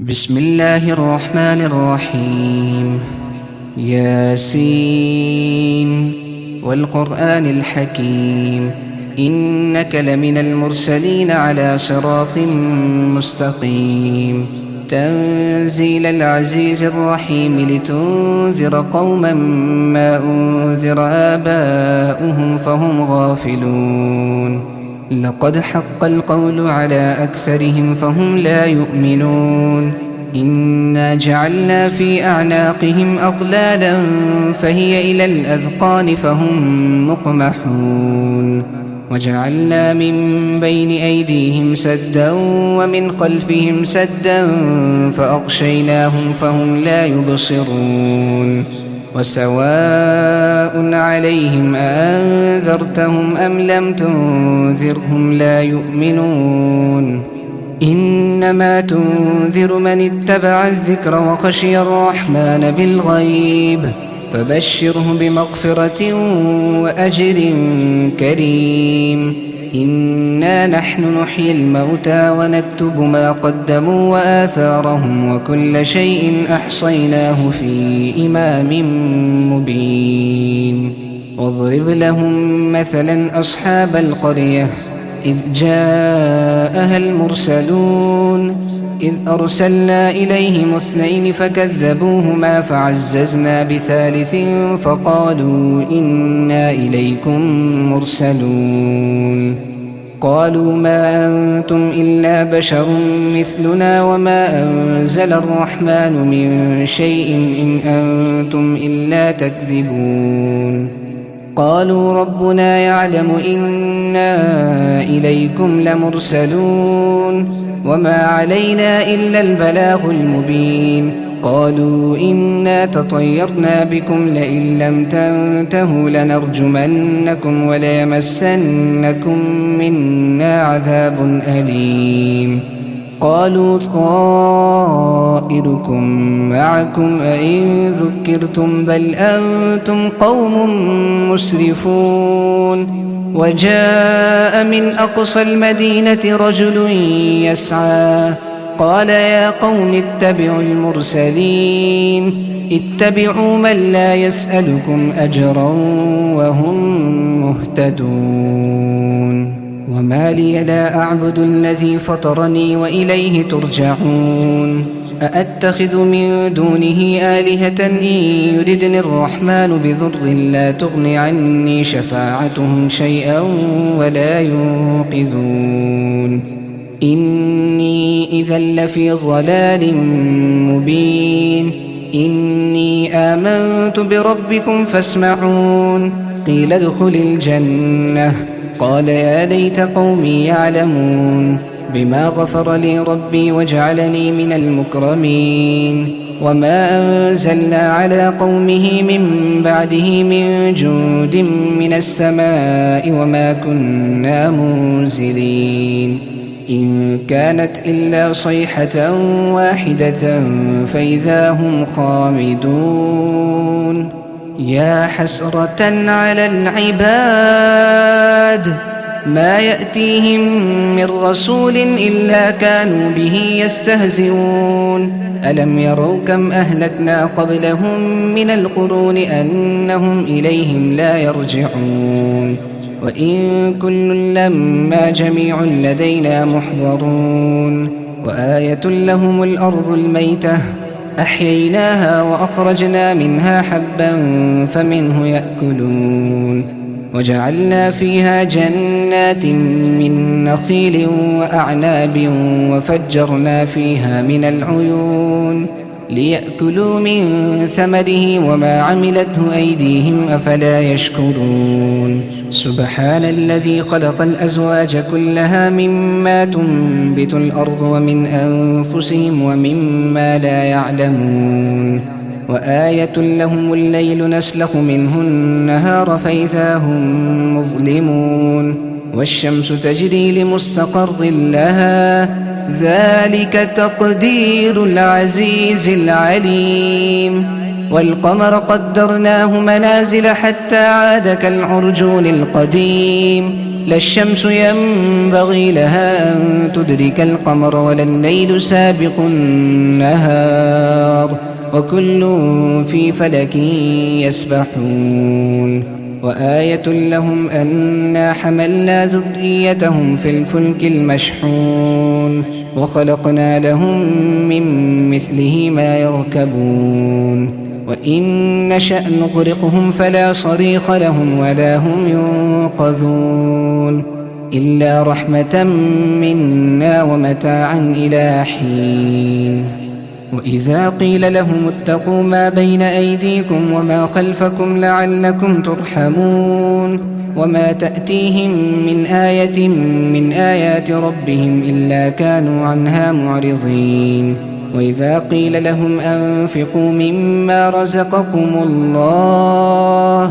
بسم الله الرحمن الرحيم. ياسين والقرآن الحكيم إنك لمن المرسلين على صراط مستقيم تنزيل العزيز الرحيم لتنذر قوما ما أنذر آباؤهم فهم غافلون. لقد حق القول على أكثرهم فهم لا يؤمنون. إنا جعلنا في أعناقهم أغلالا فهي إلى الأذقان فهم مقمحون. وجعلنا من بين أيديهم سدا ومن خلفهم سدا فأغشيناهم فهم لا يبصرون. وسواء عليهم أأنذرتهم أم لم تنذرهم لا يؤمنون. إنما تنذر من اتبع الذكر وخشي الرحمن بالغيب فبشره بمغفرة وأجر كريم. إنا نحن نحيي الموتى ونكتب ما قدموا وآثارهم وكل شيء أحصيناه في إمام مبين. واضرب لهم مثلا أصحاب القرية إذ جاءها المرسلون إذ أرسلنا إليهم 2 فكذبوهما فعززنا بثالث فقالوا إنا إليكم مرسلون. قالوا ما أنتم إلا بشر مثلنا وما أنزل الرحمن من شيء إن أنتم إلا تكذبون. قالوا ربنا يعلم إنا إليكم لمرسلون وما علينا إلا البلاغ المبين. قالوا إنا تطيرنا بكم لئن لم تنتهوا لنرجمنكم وليمسنكم منا عذاب أليم. قالوا طائركم معكم أئن ذكرتم بل أنتم قوم مسرفون. وجاء من أقصى المدينة رجل يسعى قال يا قوم اتبعوا المرسلين اتبعوا من لا يسألكم أجرا وهم مهتدون. وما لي لا أعبد الذي فطرني وإليه ترجعون. أأتخذ من دونه آلهة إن يردني الرحمن بضر لا تغن عني شفاعتهم شيئا ولا ينقذون. إني إذا لفي ضلال مبين. إني آمنت بربكم فاسمعون. قيل ادخل الجنة قال يا ليت قومي يعلمون بما غفر لي ربي وجعلني من المكرمين. وما أنزلنا على قومه من بعده من جند من السماء وما كنا منزلين. إن كانت إلا صيحة واحدة فإذا هم خامدون. يا حسرة على العباد ما يأتيهم من رسول إلا كانوا به يستهزئون. ألم يروا كم أهلكنا قبلهم من القرون أنهم إليهم لا يرجعون. وإن كل لما جميع لدينا محضرون. وآية لهم الأرض الميتة أحييناها وأخرجنا منها حبا فمنه يأكلون. وجعلنا فيها جنات من نخيل وأعناب وفجرنا فيها من العيون ليأكلوا من ثمره وما عملته أيديهم أفلا يشكرون. سبحان الذي خلق الأزواج كلها مما تنبت الأرض ومن أنفسهم ومما لا يعلمون. وآية لهم الليل نسلخ منه النهار فإذا هم مظلمون. والشمس تجري لمستقر لها ذلك تقدير العزيز العليم. والقمر قدرناه منازل حتى عاد كالعرجون القديم. لا الشمس ينبغي لها أن تدرك القمر ولا الليل سابق النهار وكل في فلك يسبحون وآية لهم أنا حملنا ذريتهم في الفلك المشحون وخلقنا لهم من مثله ما يركبون وإن نشأ نغرقهم فلا صريخ لهم ولا هم ينقذون إلا رحمة منا ومتاعا إلى حين وإذا قيل لهم اتقوا ما بين أيديكم وما خلفكم لعلكم ترحمون وما تأتيهم من آية من آيات ربهم إلا كانوا عنها معرضين وإذا قيل لهم أنفقوا مما رزقكم الله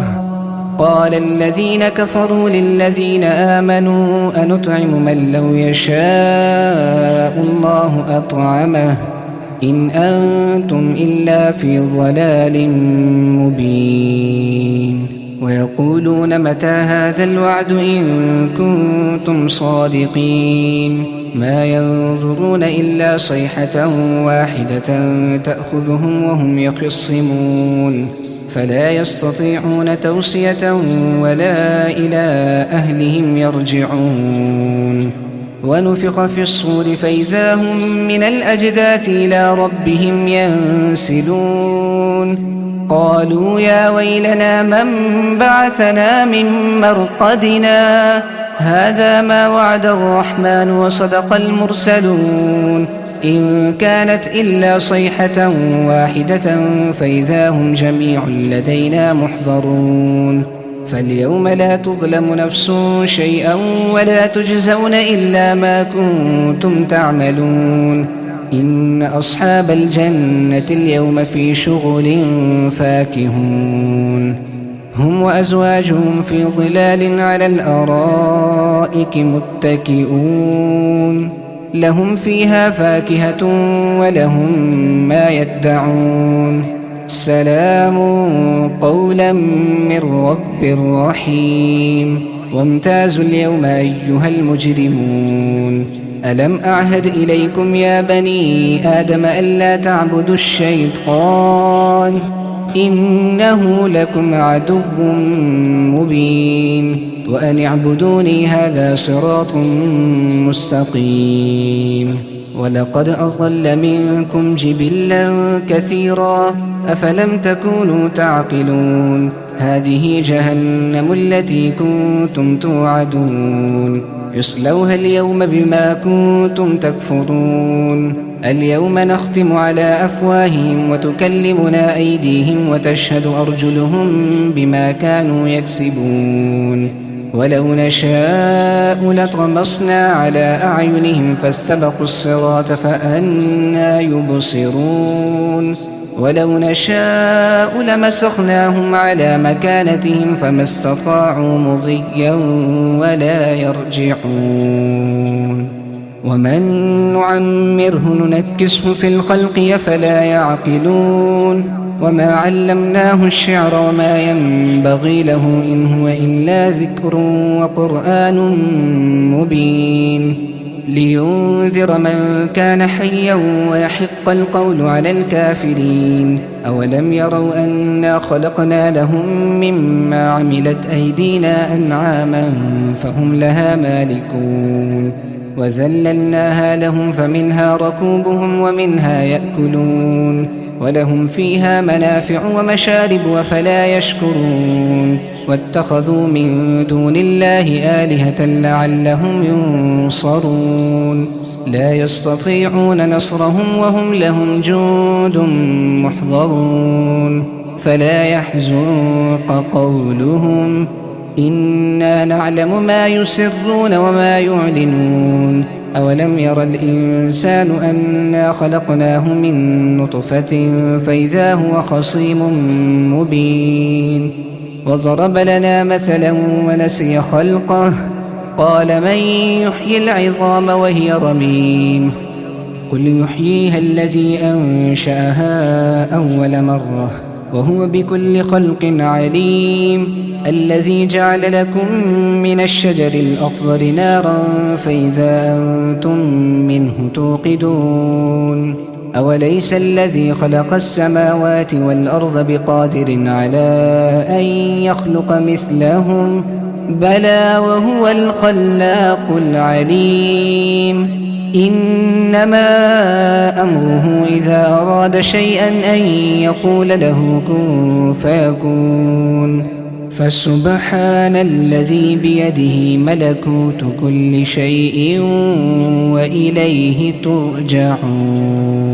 قال الذين كفروا للذين آمنوا أنطعم من لو يشاء الله أطعمه إن أنتم إلا في ضلال مبين ويقولون متى هذا الوعد إن كنتم صادقين ما ينظرون إلا صيحة واحدة تأخذهم وهم يخصمون فلا يستطيعون توصية ولا إلى أهلهم يرجعون ونفخ في الصور فإذا هم من الأجداث إلى ربهم ينسلون قالوا يا ويلنا من بعثنا من مرقدنا هذا ما وعد الرحمن وصدق المرسلون إن كانت إلا صيحة واحدة فإذا هم جميع لدينا محضرون فاليوم لا تظلم نفس شيئا ولا تجزون إلا ما كنتم تعملون إن أصحاب الجنة اليوم في شغل فاكهون هم وأزواجهم في ظلال على الأرائك متكئون لهم فيها فاكهة ولهم ما يدعون سلام قولا من رب رحيم وامتازوا اليوم أيها المجرمون ألم أعهد إليكم يا بني آدم ألا تعبدوا الشيطان إنه لكم عدو مبين وأن اعبدوني هذا صراط مستقيم ولقد أضل منكم جبلا كثيرا أفلم تكونوا تعقلون هذه جهنم التي كنتم توعدون يصلوها اليوم بما كنتم تكفرون اليوم نختم على أفواههم وتكلمنا أيديهم وتشهد أرجلهم بما كانوا يكسبون ولو نشاء لطمسنا على أعينهم فاستبقوا الصراط فأنى يبصرون ولو نشاء لمسخناهم على مكانتهم فما استطاعوا مضيا ولا يرجعون ومن نعمره ننكسه في الخلق أفلا يعقلون وما علمناه الشعر وما ينبغي له إن هو إلا ذكر وقرآن مبين لينذر من كان حيا ويحق القول على الكافرين أولم يروا أنا خلقنا لهم مما عملت أيدينا أنعاما فهم لها مالكون وذللناها لهم فمنها ركوبهم ومنها يأكلون ولهم فيها منافع ومشارب وفلا يشكرون واتخذوا من دون الله آلهة لعلهم ينصرون لا يستطيعون نصرهم وهم لهم جند محضرون فلا يحزنك قولهم إنا نعلم ما يسرون وما يعلنون أولم ير الإنسان أنا خلقناه من نطفة فإذا هو خصيم مبين وضرب لنا مثلا ونسي خلقه قال من يحيي العظام وهي رميم قل يحييها الذي أنشأها أول مرة وهو بكل خلق عليم الذي جعل لكم من الشجر الأخضر نارا فإذا أنتم منه توقدون أوليس الذي خلق السماوات والأرض بقادر على أن يخلق مثلهم بلى وهو الخلاق العليم إنما أمره إذا أراد شيئا أن يقول له كن فيكون فسبحان الذي بيده ملكوت كل شيء وإليه ترجعون